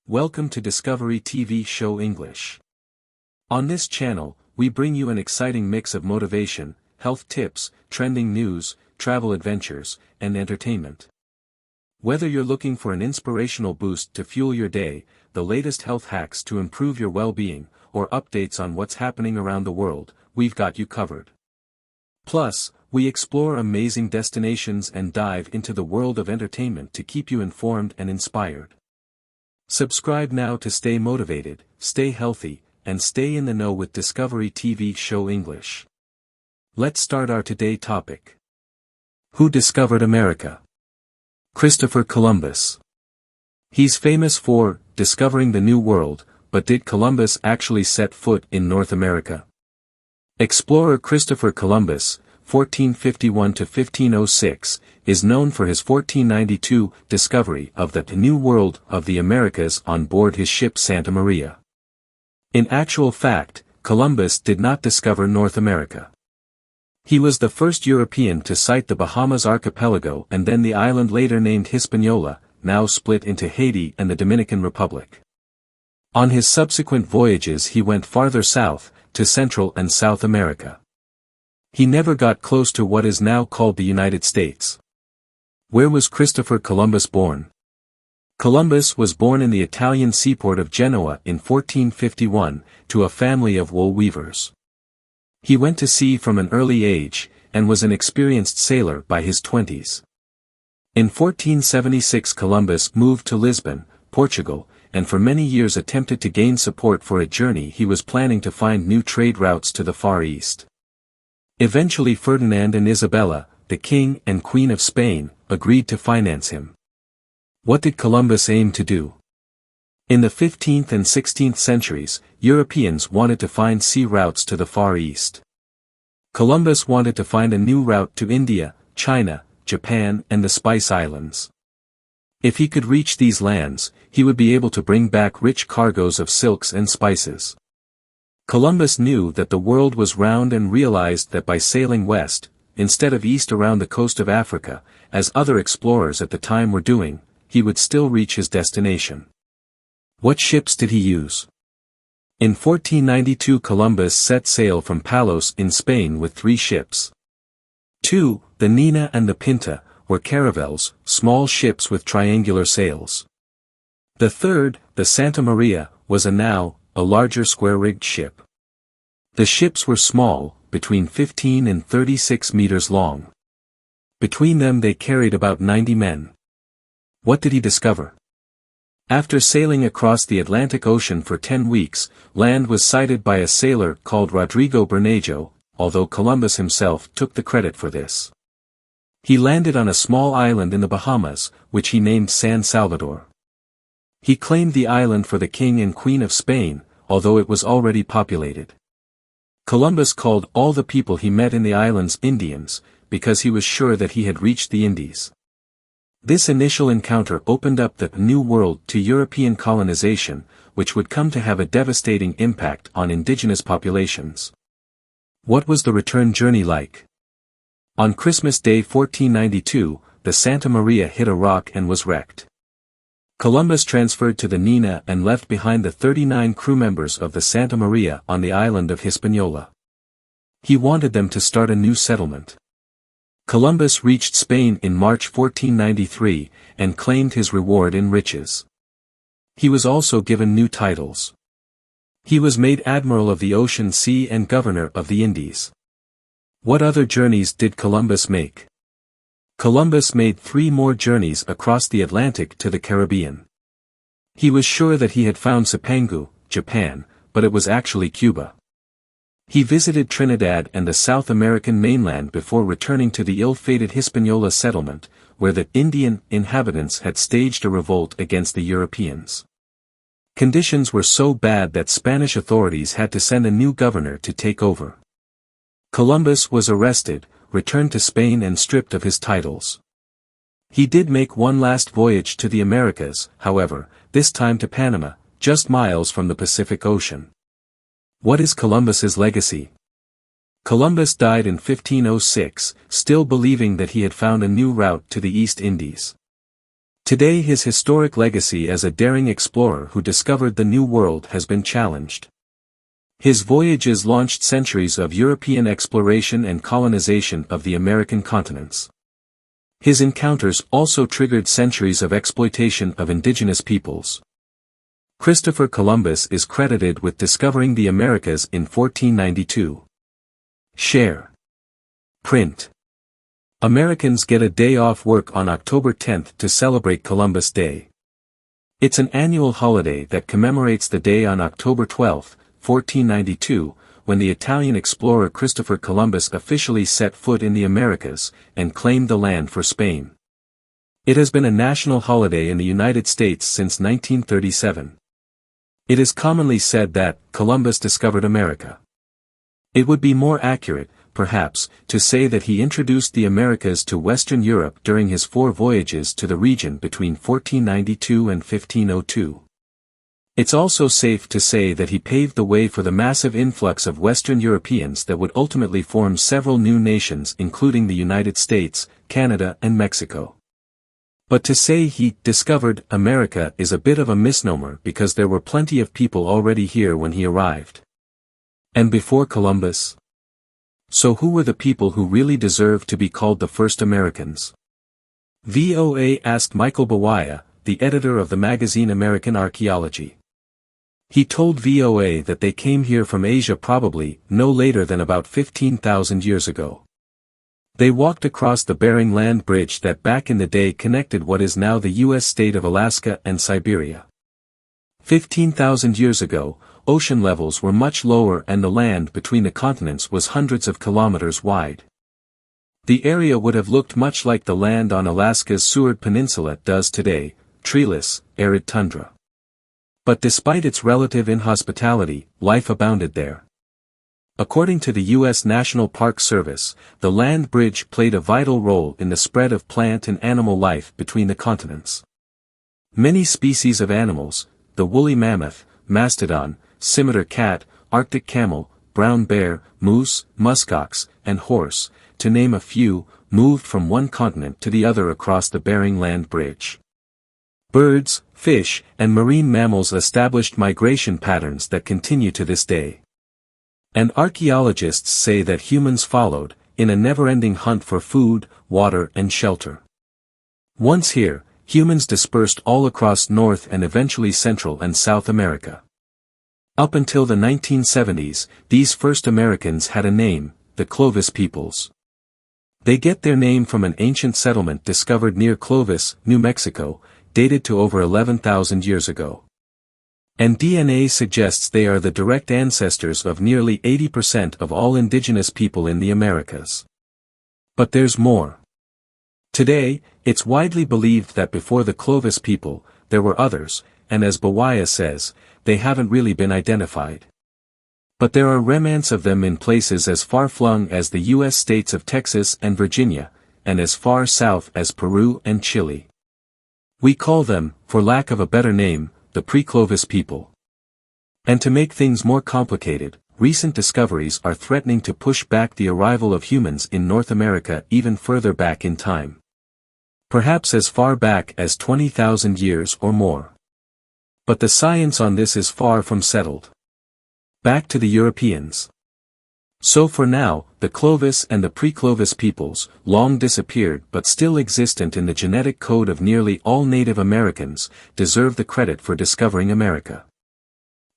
Welcome to Discovery TV Show English. On this channel, we bring you an exciting mix of motivation, health tips, trending news, travel adventures, and entertainment. Whether you're looking for an inspirational boost to fuel your day, the latest health hacks to improve your well-being, or updates on what's happening around the world, we've got you covered. Plus, we explore amazing destinations and dive into the world of entertainment to keep you informed and inspired. Subscribe now to stay motivated, stay healthy, and stay in the know with Discovery TV Show English. Let's start our today topic. Who discovered America? Christopher Columbus. He's famous for discovering the New World, but did Columbus actually set foot in North America? Explorer Christopher Columbus, 1451 to 1506, is known for his 1492 discovery of the New World of the Americas on board his ship Santa Maria. In actual fact, Columbus did not discover North America. He was the first European to sight the Bahamas archipelago and then the island later named Hispaniola, now split into Haiti and the Dominican Republic. On his subsequent voyages he went farther south, to Central and South America. He never got close to what is now called the United States. Where was Christopher Columbus born? Columbus was born in the Italian seaport of Genoa in 1451, to a family of wool weavers. He went to sea from an early age, and was an experienced sailor by his 20s. In 1476 Columbus moved to Lisbon, Portugal, and for many years attempted to gain support for a journey he was planning to find new trade routes to the Far East. Eventually Ferdinand and Isabella, the King and Queen of Spain, agreed to finance him. What did Columbus aim to do? In the 15th and 16th centuries, Europeans wanted to find sea routes to the Far East. Columbus wanted to find a new route to India, China, Japan and the Spice Islands. If he could reach these lands, he would be able to bring back rich cargoes of silks and spices. Columbus knew that the world was round and realized that by sailing west, instead of east around the coast of Africa, as other explorers at the time were doing, he would still reach his destination. What ships did he use? In 1492 Columbus set sail from Palos in Spain with 3 ships. 2, the Nina and the Pinta, were caravels, small ships with triangular sails. The 3rd, the Santa Maria, was a larger square-rigged ship. The ships were small, between 15 and 36 meters long. Between them they carried about 90 men. What did he discover? After sailing across the Atlantic Ocean for 10 weeks, land was sighted by a sailor called Rodrigo Bermejo, although Columbus himself took the credit for this. He landed on a small island in the Bahamas, which he named San Salvador. He claimed the island for the King and Queen of Spain, although it was already populated. Columbus called all the people he met in the islands Indians, because he was sure that he had reached the Indies. This initial encounter opened up the New World to European colonization, which would come to have a devastating impact on indigenous populations. What was the return journey like? On Christmas Day 1492, the Santa Maria hit a rock and was wrecked. Columbus transferred to the Nina and left behind the 39 crew members of the Santa Maria on the island of Hispaniola. He wanted them to start a new settlement. Columbus reached Spain in March 1493, and claimed his reward in riches. He was also given new titles. He was made Admiral of the Ocean Sea and Governor of the Indies. What other journeys did Columbus make? Columbus made 3 more journeys across the Atlantic to the Caribbean. He was sure that he had found Cipangu, Japan, but it was actually Cuba. He visited Trinidad and the South American mainland before returning to the ill-fated Hispaniola settlement, where the Indian inhabitants had staged a revolt against the Europeans. Conditions were so bad that Spanish authorities had to send a new governor to take over. Columbus was arrested, returned to Spain and stripped of his titles. He did make one last voyage to the Americas, however, this time to Panama, just miles from the Pacific Ocean. What is Columbus's legacy? Columbus died in 1506, still believing that he had found a new route to the East Indies. Today his historic legacy as a daring explorer who discovered the New World has been challenged. His voyages launched centuries of European exploration and colonization of the American continents. His encounters also triggered centuries of exploitation of indigenous peoples. Christopher Columbus is credited with discovering the Americas in 1492. Share. Print. Americans get a day off work on October 10 to celebrate Columbus Day. It's an annual holiday that commemorates the day on October 12, 1492, when the Italian explorer Christopher Columbus officially set foot in the Americas, and claimed the land for Spain. It has been a national holiday in the United States since 1937. It is commonly said that Columbus discovered America. It would be more accurate, perhaps, to say that he introduced the Americas to Western Europe during his 4 voyages to the region between 1492 and 1502. It's also safe to say that he paved the way for the massive influx of Western Europeans that would ultimately form several new nations including the United States, Canada and Mexico. But to say he discovered America is a bit of a misnomer because there were plenty of people already here when he arrived. And before Columbus? So who were the people who really deserve to be called the first Americans? VOA asked Michael Bawaya, the editor of the magazine American Archaeology. He told VOA that they came here from Asia probably no later than about 15,000 years ago. They walked across the Bering Land Bridge that back in the day connected what is now the U.S. state of Alaska and Siberia. 15,000 years ago, ocean levels were much lower and the land between the continents was hundreds of kilometers wide. The area would have looked much like the land on Alaska's Seward Peninsula does today, treeless, arid tundra. But despite its relative inhospitality, life abounded there. According to the U.S. National Park Service, the land bridge played a vital role in the spread of plant and animal life between the continents. Many species of animals, the woolly mammoth, mastodon, scimitar cat, Arctic camel, brown bear, moose, muskox, and horse, to name a few, moved from one continent to the other across the Bering Land Bridge. Birds, fish, and marine mammals established migration patterns that continue to this day. And archaeologists say that humans followed, in a never-ending hunt for food, water and shelter. Once here, humans dispersed all across North and eventually Central and South America. Up until the 1970s, these first Americans had a name, the Clovis peoples. They get their name from an ancient settlement discovered near Clovis, New Mexico, dated to over 11,000 years ago. And DNA suggests they are the direct ancestors of nearly 80% of all indigenous people in the Americas. But there's more. Today, it's widely believed that before the Clovis people, there were others, and as Bawaya says, they haven't really been identified. But there are remnants of them in places as far-flung as the U.S. states of Texas and Virginia, and as far south as Peru and Chile. We call them, for lack of a better name, the pre-Clovis people. And to make things more complicated, recent discoveries are threatening to push back the arrival of humans in North America even further back in time. Perhaps as far back as 20,000 years or more. But the science on this is far from settled. Back to the Europeans. So for now, the Clovis and the pre-Clovis peoples, long disappeared but still existent in the genetic code of nearly all Native Americans, deserve the credit for discovering America.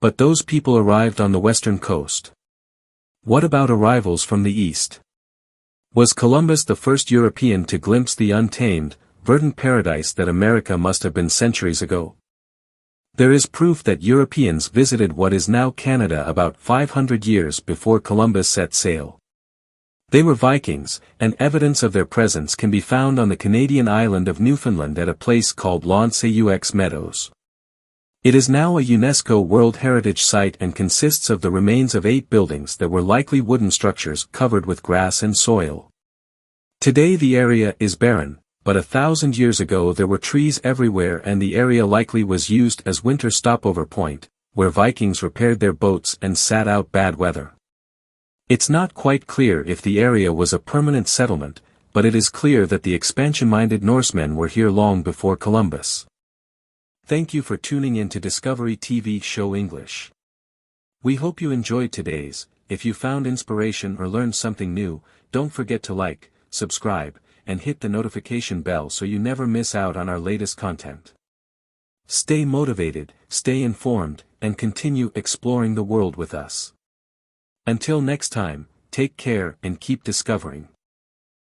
But those people arrived on the western coast. What about arrivals from the east? Was Columbus the first European to glimpse the untamed, verdant paradise that America must have been centuries ago? There is proof that Europeans visited what is now Canada about 500 years before Columbus set sail. They were Vikings, and evidence of their presence can be found on the Canadian island of Newfoundland at a place called L'Anse-aux Meadows. It is now a UNESCO World Heritage Site and consists of the remains of 8 buildings that were likely wooden structures covered with grass and soil. Today the area is barren, but 1,000 years ago there were trees everywhere and the area likely was used as winter stopover point, where Vikings repaired their boats and sat out bad weather. It's not quite clear if the area was a permanent settlement, but it is clear that the expansion-minded Norsemen were here long before Columbus. Thank you for tuning in to Discovery TV Show English. We hope you enjoyed today's. If you found inspiration or learned something new, don't forget to like, subscribe, and hit the notification bell so you never miss out on our latest content. Stay motivated, stay informed, and continue exploring the world with us. Until next time, take care and keep discovering.